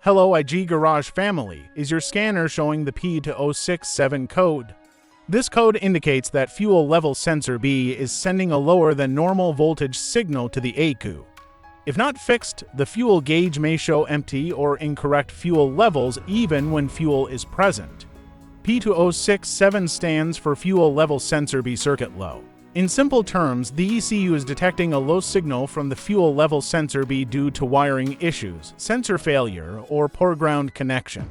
Hello IG Garage family, is your scanner showing the P2067 code? This code indicates that fuel level sensor B is sending a lower than normal voltage signal to the ECU. If not fixed, the fuel gauge may show empty or incorrect fuel levels even when fuel is present. P2067 stands for Fuel Level Sensor B Circuit Low. In simple terms, the ECU is detecting a low signal from the fuel level sensor B due to wiring issues, sensor failure, or poor ground connection.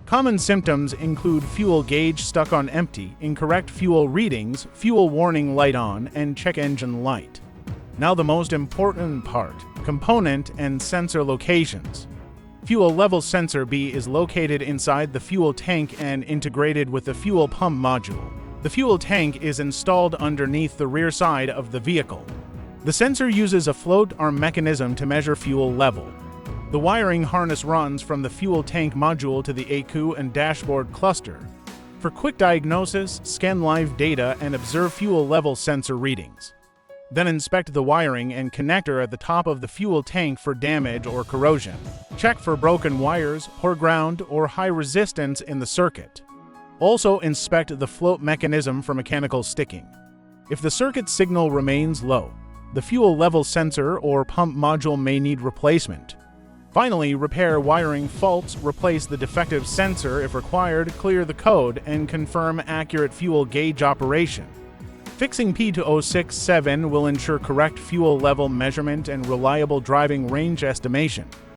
Common symptoms include fuel gauge stuck on empty, incorrect fuel readings, fuel warning light on, and check engine light. Now the most important part, component and sensor locations. Fuel level sensor B is located inside the fuel tank and integrated with the fuel pump module. The fuel tank is installed underneath the rear side of the vehicle. The sensor uses a float arm mechanism to measure fuel level. The wiring harness runs from the fuel tank module to the ECU and dashboard cluster. For quick diagnosis, scan live data and observe fuel level sensor readings. Then inspect the wiring and connector at the top of the fuel tank for damage or corrosion. Check for broken wires, poor ground, or high resistance in the circuit. Also inspect the float mechanism for mechanical sticking. If the circuit signal remains low, the fuel level sensor or pump module may need replacement. Finally, repair wiring faults, replace the defective sensor if required, clear the code, and confirm accurate fuel gauge operation. Fixing P2067 will ensure correct fuel level measurement and reliable driving range estimation.